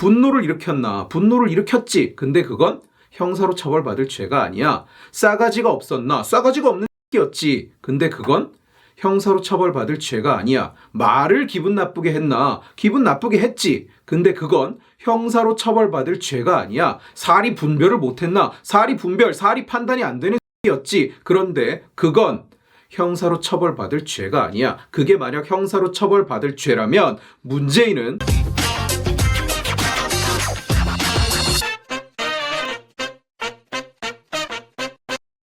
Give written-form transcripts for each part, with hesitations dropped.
분노를 일으켰나? 분노를 일으켰지. 근데 그건 형사로 처벌받을 죄가 아니야. 싸가지가 없었나? 싸가지가 없는 X였지. 근데 그건 형사로 처벌받을 죄가 아니야. 말을 기분 나쁘게 했나? 기분 나쁘게 했지. 근데 그건 형사로 처벌받을 죄가 아니야. 사리 분별을 못했나? 사리 분별, 사리 판단이 안 되는 X였지. 그런데 그건 형사로 처벌받을 죄가 아니야. 그게 만약 형사로 처벌받을 죄라면 문재인은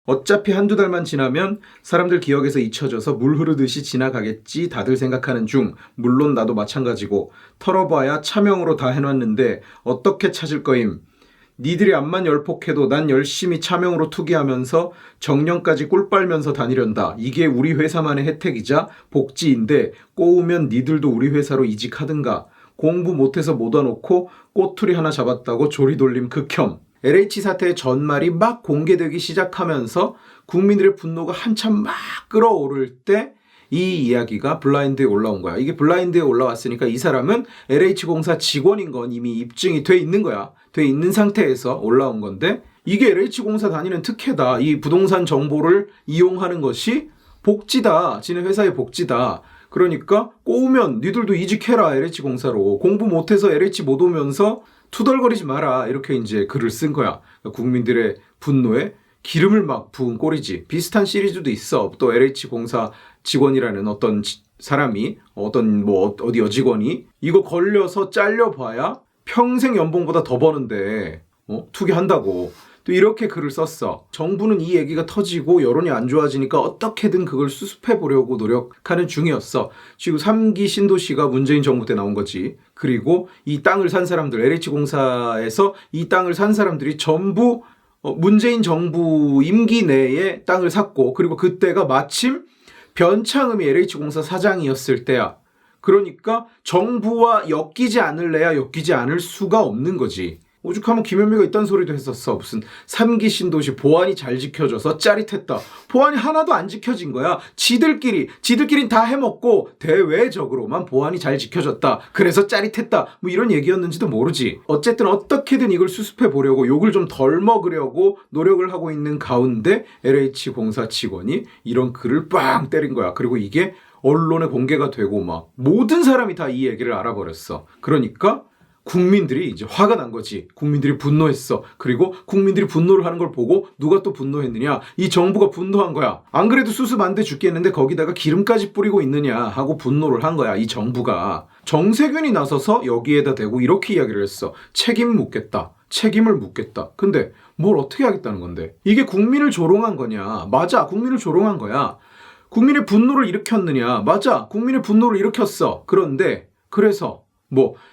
어차피 한두 달만 지나면 사람들 기억에서 잊혀져서 물 흐르듯이 지나가겠지 다들 생각하는 중, 물론 나도 마찬가지고, 털어봐야 차명으로 다 해놨는데 어떻게 찾을 거임. 니들이 암만 열폭해도 난 열심히 차명으로 투기하면서 정년까지 꿀 빨면서 다니련다. 이게 우리 회사만의 혜택이자 복지인데 꼬우면 니들도 우리 회사로 이직하든가. 공부 못해서 못 와놓고 꼬투리 하나 잡았다고 조리돌림 극혐. LH 사태의 전말이 막 공개되기 시작하면서 국민들의 분노가 한참 막 끌어오를 때 이 이야기가 블라인드에 올라온 거야. 이게 블라인드에 올라왔으니까 이 사람은 LH공사 직원인 건 이미 입증이 돼 있는 거야. 돼 있는 상태에서 올라온 건데, 이게 LH공사 다니는 특혜다. 이 부동산 정보를 이용하는 것이 복지다. 지네 회사의 복지다. 그러니까 꼬우면 니들도 이직해라. LH공사로. 공부 못해서 LH 못 오면서 투덜거리지 마라. 이렇게 이제 글을 쓴 거야. 그러니까 국민들의 분노에 기름을 막 부은 꼴이지. 비슷한 시리즈도 있어. 또 LH공사 직원이라는 어떤 사람이, 어떤 어디 여직원이 이거 걸려서 잘려봐야 평생 연봉보다 더 버는데 투기한다고. 또 이렇게 글을 썼어. 정부는 이 얘기가 터지고 여론이 안 좋아지니까 어떻게든 그걸 수습해 보려고 노력하는 중이었어. 지금 3기 신도시가 문재인 정부 때 나온 거지. 그리고 이 땅을 산 사람들, LH공사에서 이 땅을 산 사람들이 전부 문재인 정부 임기 내에 땅을 샀고, 그리고 그때가 마침 변창흠이 LH공사 사장이었을 때야. 그러니까 정부와 엮이지 않을래야 엮이지 않을 수가 없는 거지. 오죽하면 김현미가 있다는 소리도 했었어. 무슨 3기 신도시 보안이 잘 지켜져서 짜릿했다. 보안이 하나도 안 지켜진 거야. 지들끼린 다 해먹고 대외적으로만 보안이 잘 지켜졌다. 그래서 짜릿했다. 뭐 이런 얘기였는지도 모르지. 어쨌든 어떻게든 이걸 수습해 보려고, 욕을 좀 덜 먹으려고 노력을 하고 있는 가운데 LH공사 직원이 이런 글을 빵 때린 거야. 그리고 이게 언론에 공개가 되고 막 모든 사람이 다 이 얘기를 알아버렸어. 그러니까 국민들이 이제 화가 난 거지. 국민들이 분노했어. 그리고 국민들이 분노를 하는 걸 보고 누가 또 분노했느냐? 이 정부가 분노한 거야. 안 그래도 수습 안 돼 죽겠는데 거기다가 기름까지 뿌리고 있느냐 하고 분노를 한 거야. 이 정부가. 정세균이 나서서 여기에다 대고 이렇게 이야기를 했어. 책임을 묻겠다. 근데 뭘 어떻게 하겠다는 건데? 이게 국민을 조롱한 거냐? 맞아. 국민을 조롱한 거야. 국민의 분노를 일으켰느냐? 맞아. 국민의 분노를 일으켰어. 그런데 그래서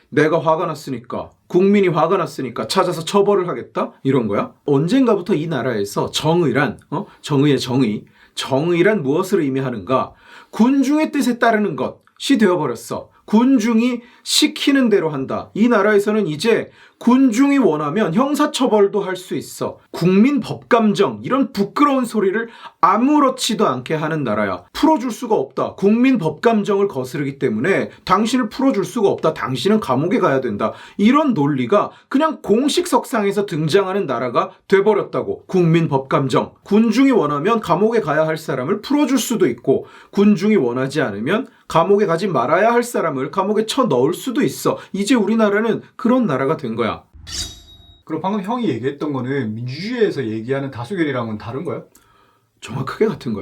내가 화가 났으니까, 국민이 화가 났으니까 찾아서 처벌을 하겠다? 이런 거야? 언젠가부터 이 나라에서 정의란 정의란 무엇을 의미하는가? 군중의 뜻에 따르는 것이 되어버렸어. 군중이 시키는 대로 한다. 이 나라에서는 이제 군중이 원하면 형사처벌도 할 수 있어. 국민 법감정, 이런 부끄러운 소리를 아무렇지도 않게 하는 나라야. 풀어줄 수가 없다. 국민 법감정을 거스르기 때문에 당신을 풀어줄 수가 없다. 당신은 감옥에 가야 된다. 이런 논리가 그냥 공식석상에서 등장하는 나라가 돼버렸다고. 국민 법감정. 군중이 원하면 감옥에 가야 할 사람을 풀어줄 수도 있고, 군중이 원하지 않으면 감옥에 가지 말아야 할 사람을 감옥에 쳐넣을 수도 있어. 이제 우리나라는 그런 나라가 된 거야. 그럼 방금 형이 얘기했던 거는 민주주의에서 얘기하는 다수결이랑은 다른 거야? 정확하게 같은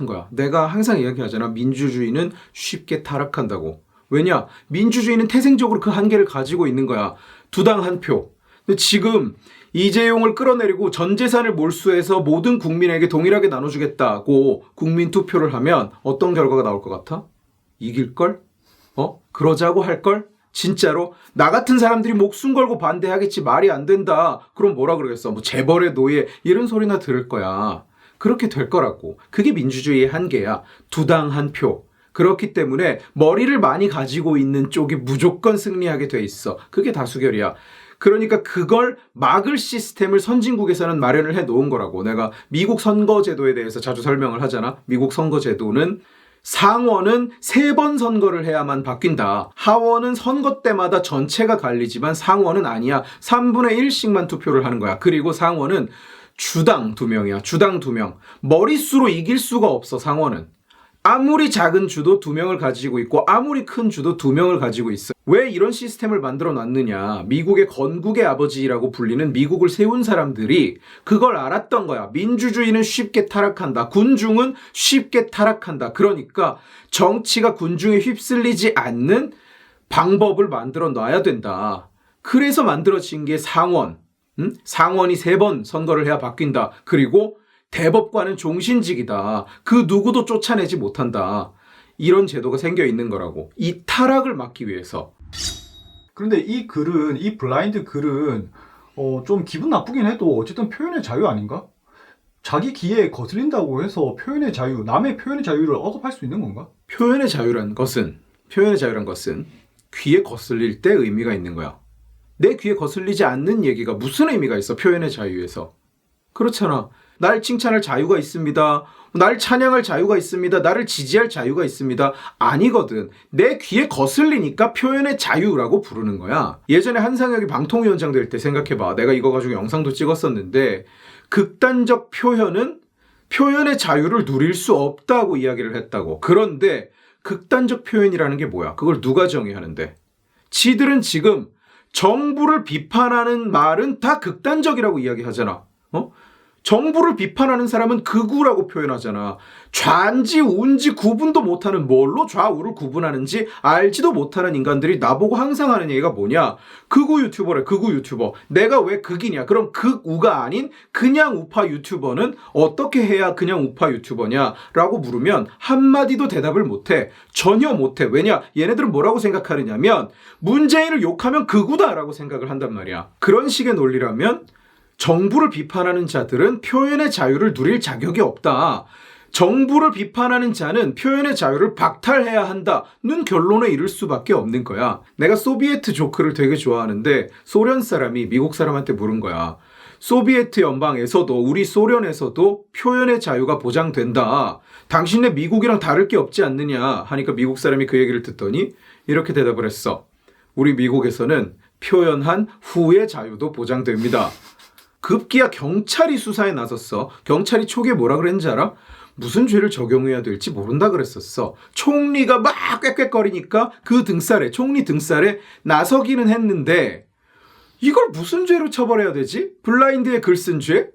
거야. 내가 항상 이야기하잖아. 민주주의는 쉽게 타락한다고. 왜냐? 민주주의는 태생적으로 그 한계를 가지고 있는 거야. 두 당 한 표. 근데 지금 이재용을 끌어내리고 전 재산을 몰수해서 모든 국민에게 동일하게 나눠주겠다고 국민 투표를 하면 어떤 결과가 나올 것 같아? 이길걸? 그러자고 할걸? 진짜로? 나 같은 사람들이 목숨 걸고 반대하겠지. 말이 안 된다. 그럼 뭐라 그러겠어? 재벌의 노예 이런 소리나 들을 거야. 그렇게 될 거라고. 그게 민주주의의 한계야. 두 당 한 표. 그렇기 때문에 머리를 많이 가지고 있는 쪽이 무조건 승리하게 돼 있어. 그게 다수결이야. 그러니까 그걸 막을 시스템을 선진국에서는 마련을 해 놓은 거라고. 내가 미국 선거제도에 대해서 자주 설명을 하잖아. 미국 선거제도는 상원은 3번 선거를 해야만 바뀐다. 하원은 선거 때마다 전체가 갈리지만 상원은 아니야. 3분의 1씩만 투표를 하는 거야. 그리고 상원은 주당 2명이야. 주당 2명. 머릿수로 이길 수가 없어, 상원은. 아무리 작은 주도 2명을 가지고 있고 아무리 큰 주도 2명을 가지고 있어. 왜 이런 시스템을 만들어 놨느냐. 미국의 건국의 아버지라고 불리는 미국을 세운 사람들이 그걸 알았던 거야. 민주주의는 쉽게 타락한다. 군중은 쉽게 타락한다. 그러니까 정치가 군중에 휩쓸리지 않는 방법을 만들어 놔야 된다. 그래서 만들어진 게 상원. 상원이 3번 선거를 해야 바뀐다. 그리고 대법관은 종신직이다. 그 누구도 쫓아내지 못한다. 이런 제도가 생겨 있는 거라고. 이 타락을 막기 위해서. 그런데 이 블라인드 글은 좀 기분 나쁘긴 해도 어쨌든 표현의 자유 아닌가? 자기 귀에 거슬린다고 해서 표현의 자유, 남의 표현의 자유를 억압할 수 있는 건가? 표현의 자유란 것은 귀에 거슬릴 때 의미가 있는 거야. 내 귀에 거슬리지 않는 얘기가 무슨 의미가 있어, 표현의 자유에서. 그렇잖아. 날 칭찬할 자유가 있습니다. 날 찬양할 자유가 있습니다. 나를 지지할 자유가 있습니다. 아니거든. 내 귀에 거슬리니까 표현의 자유라고 부르는 거야. 예전에 한상혁이 방통위원장 될 때 생각해봐. 내가 이거 가지고 영상도 찍었었는데 극단적 표현은 표현의 자유를 누릴 수 없다고 이야기를 했다고. 그런데 극단적 표현이라는 게 뭐야? 그걸 누가 정의하는데? 지들은 지금 정부를 비판하는 말은 다 극단적이라고 이야기하잖아. 정부를 비판하는 사람은 극우라고 표현하잖아. 좌인지 우인지 구분도 못하는, 뭘로 좌우를 구분하는지 알지도 못하는 인간들이 나보고 항상 하는 얘기가 뭐냐. 극우 유튜버래, 극우 유튜버. 내가 왜 극이냐. 그럼 극우가 아닌 그냥 우파 유튜버는 어떻게 해야 그냥 우파 유튜버냐 라고 물으면 한마디도 대답을 못해. 전혀 못해. 왜냐, 얘네들은 뭐라고 생각하느냐면 문재인을 욕하면 극우다 라고 생각을 한단 말이야. 그런 식의 논리라면 정부를 비판하는 자들은 표현의 자유를 누릴 자격이 없다. 정부를 비판하는 자는 표현의 자유를 박탈해야 한다는 결론에 이를 수밖에 없는 거야. 내가 소비에트 조크를 되게 좋아하는데 소련 사람이 미국 사람한테 물은 거야. 소비에트 연방에서도 우리 소련에서도 표현의 자유가 보장된다. 당신네 미국이랑 다를 게 없지 않느냐 하니까 미국 사람이 그 얘기를 듣더니 이렇게 대답을 했어. 우리 미국에서는 표현한 후의 자유도 보장됩니다. 급기야 경찰이 수사에 나섰어. 경찰이 초기에 뭐라 그랬는지 알아? 무슨 죄를 적용해야 될지 모른다 그랬었어. 총리가 막 꽥꽥거리니까 그 등살에, 총리 등살에 나서기는 했는데 이걸 무슨 죄로 처벌해야 되지? 블라인드에 글 쓴 죄?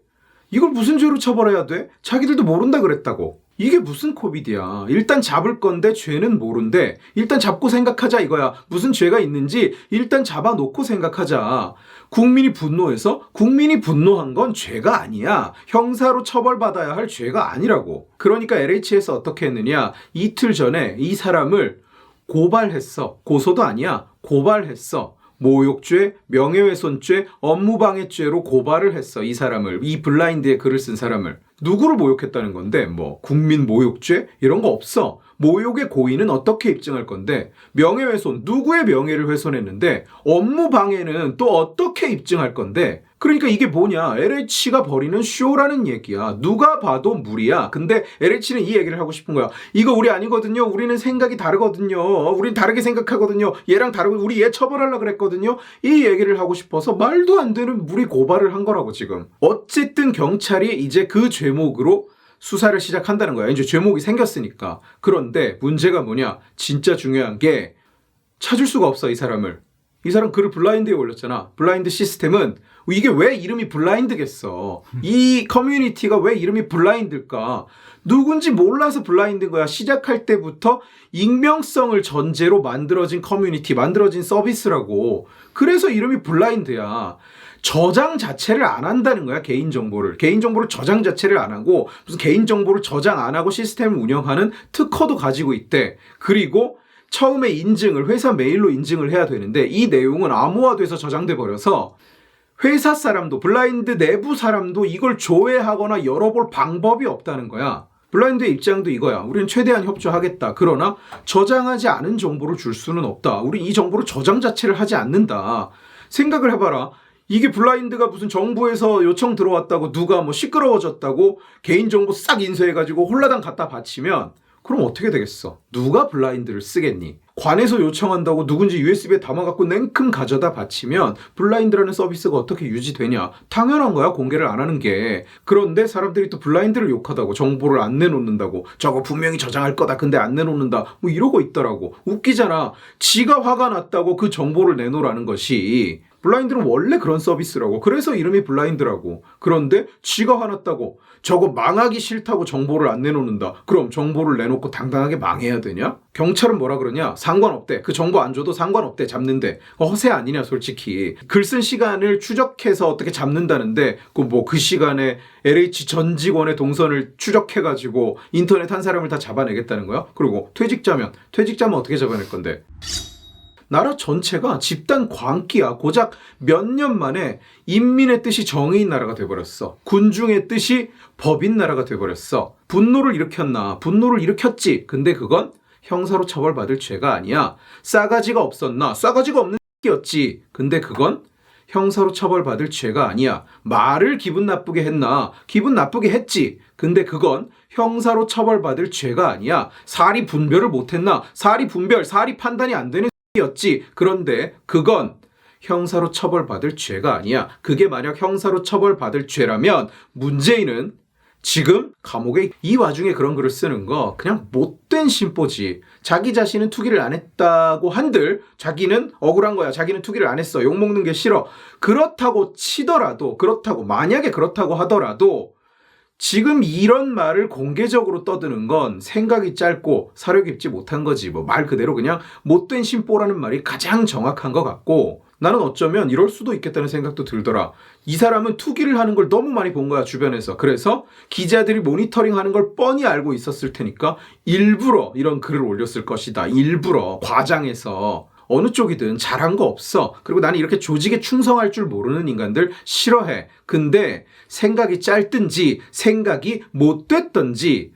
이걸 무슨 죄로 처벌해야 돼? 자기들도 모른다 그랬다고. 이게 무슨 코비드야. 일단 잡을 건데 죄는 모른대. 일단 잡고 생각하자 이거야. 무슨 죄가 있는지 일단 잡아놓고 생각하자. 국민이 분노해서 국민이 분노한 건 죄가 아니야. 형사로 처벌받아야 할 죄가 아니라고. 그러니까 LH에서 어떻게 했느냐. 이틀 전에 이 사람을 고발했어. 고소도 아니야. 고발했어. 모욕죄, 명예훼손죄, 업무방해죄로 고발을 했어. 이 사람을, 이 블라인드에 글을 쓴 사람을. 누구를 모욕했다는 건데 뭐 국민 모욕죄? 이런 거 없어. 모욕의 고의는 어떻게 입증할 건데, 명예훼손, 누구의 명예를 훼손했는데, 업무방해는 또 어떻게 입증할 건데. 그러니까 이게 뭐냐, LH가 벌이는 쇼라는 얘기야. 누가 봐도 무리야. 근데 LH는 이 얘기를 하고 싶은 거야. 이거 우리 아니거든요. 우리는 생각이 다르거든요. 우린 다르게 생각하거든요. 얘랑 다르고 우리 얘 처벌하려고 그랬거든요. 이 얘기를 하고 싶어서 말도 안 되는 무리 고발을 한 거라고 지금. 어쨌든 경찰이 이제 그 죄목으로 수사를 시작한다는 거야. 이제 죄목이 생겼으니까. 그런데 문제가 뭐냐, 진짜 중요한 게 찾을 수가 없어. 이 사람을. 이 사람 글을 블라인드에 올렸잖아. 블라인드 시스템은 이게 왜 이름이 블라인드겠어. 이 커뮤니티가 왜 이름이 블라인드일까. 누군지 몰라서 블라인드인 거야. 시작할 때부터 익명성을 전제로 만들어진 커뮤니티, 만들어진 서비스라고. 그래서 이름이 블라인드야. 저장 자체를 안 한다는 거야. 개인정보를 저장 자체를 안 하고 무슨 개인정보를 저장 안 하고 시스템을 운영하는 특허도 가지고 있대. 그리고 처음에 인증을 회사 메일로 인증을 해야 되는데 이 내용은 암호화돼서 저장돼 버려서 회사 사람도, 블라인드 내부 사람도 이걸 조회하거나 열어볼 방법이 없다는 거야. 블라인드의 입장도 이거야. 우리는 최대한 협조하겠다. 그러나 저장하지 않은 정보를 줄 수는 없다. 우리 이 정보를 저장 자체를 하지 않는다. 생각을 해봐라. 이게 블라인드가 무슨 정부에서 요청 들어왔다고 누가 뭐 시끄러워졌다고 개인정보 싹 인쇄해가지고 홀라당 갖다 바치면 그럼 어떻게 되겠어? 누가 블라인드를 쓰겠니? 관에서 요청한다고 누군지 USB에 담아갖고 냉큼 가져다 바치면 블라인드라는 서비스가 어떻게 유지되냐? 당연한 거야, 공개를 안 하는 게. 그런데 사람들이 또 블라인드를 욕하다고, 정보를 안 내놓는다고, 저거 분명히 저장할 거다 근데 안 내놓는다, 뭐 이러고 있더라고. 웃기잖아. 지가 화가 났다고 그 정보를 내놓으라는 것이. 블라인드는 원래 그런 서비스라고. 그래서 이름이 블라인드라고. 그런데 지가 화났다고, 저거 망하기 싫다고 정보를 안 내놓는다. 그럼 정보를 내놓고 당당하게 망해야 되냐? 경찰은 뭐라 그러냐? 상관없대. 그 정보 안 줘도 상관없대. 잡는데. 허세 아니냐 솔직히. 글 쓴 시간을 추적해서 어떻게 잡는다는데 그 시간에 LH 전 직원의 동선을 추적해가지고 인터넷 한 사람을 다 잡아내겠다는 거야? 그리고 퇴직자면 어떻게 잡아낼 건데? 나라 전체가 집단 광기야. 고작 몇 년 만에 인민의 뜻이 정의인 나라가 돼버렸어. 군중의 뜻이 법인 나라가 돼버렸어. 분노를 일으켰나? 분노를 일으켰지. 근데 그건 형사로 처벌받을 죄가 아니야. 싸가지가 없었나? 싸가지가 없는 X였지. 근데 그건 형사로 처벌받을 죄가 아니야. 말을 기분 나쁘게 했나? 기분 나쁘게 했지. 근데 그건 형사로 처벌받을 죄가 아니야. 사리 분별을 못했나? 사리 분별, 사리 판단이 안 되는 였지. 그런데 그건 형사로 처벌받을 죄가 아니야. 그게 만약 형사로 처벌받을 죄라면 문재인은 지금 감옥에, 이 와중에 그런 글을 쓰는 거 그냥 못된 심보지. 자기 자신은 투기를 안 했다고 한들 자기는 억울한 거야. 자기는 투기를 안 했어. 욕먹는 게 싫어. 그렇다고 치더라도, 만약에 그렇다고 하더라도 지금 이런 말을 공개적으로 떠드는 건 생각이 짧고 사려 깊지 못한 거지. 말 그대로 그냥 못된 심보라는 말이 가장 정확한 것 같고, 나는 어쩌면 이럴 수도 있겠다는 생각도 들더라. 이 사람은 투기를 하는 걸 너무 많이 본 거야, 주변에서. 그래서 기자들이 모니터링 하는 걸 뻔히 알고 있었을 테니까 일부러 이런 글을 올렸을 것이다. 일부러 과장해서. 어느 쪽이든 잘한 거 없어. 그리고 나는 이렇게 조직에 충성할 줄 모르는 인간들 싫어해. 근데 생각이 짧든지 생각이 못됐든지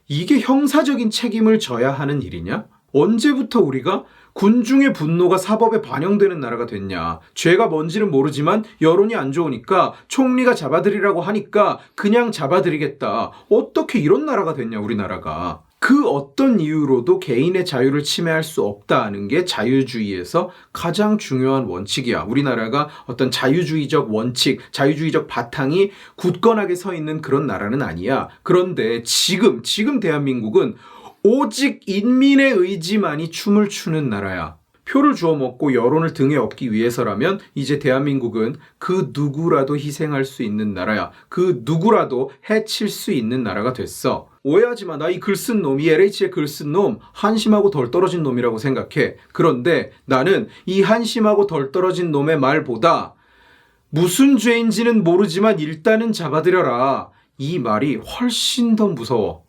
이게 형사적인 책임을 져야 하는 일이냐? 언제부터 우리가 군중의 분노가 사법에 반영되는 나라가 됐냐? 죄가 뭔지는 모르지만 여론이 안 좋으니까 총리가 잡아들이라고 하니까 그냥 잡아들이겠다. 어떻게 이런 나라가 됐냐, 우리나라가. 그 어떤 이유로도 개인의 자유를 침해할 수 없다는 게 자유주의에서 가장 중요한 원칙이야. 우리나라가 어떤 자유주의적 원칙, 자유주의적 바탕이 굳건하게 서 있는 그런 나라는 아니야. 그런데 지금 대한민국은 오직 인민의 의지만이 춤을 추는 나라야. 표를 주워 먹고 여론을 등에 업기 위해서라면 이제 대한민국은 그 누구라도 희생할 수 있는 나라야. 그 누구라도 해칠 수 있는 나라가 됐어. 오해하지 마. 나 이 글 쓴 놈, 이 LH에 글 쓴 놈 한심하고 덜 떨어진 놈이라고 생각해. 그런데 나는 이 한심하고 덜 떨어진 놈의 말보다 무슨 죄인지는 모르지만 일단은 잡아들여라, 이 말이 훨씬 더 무서워.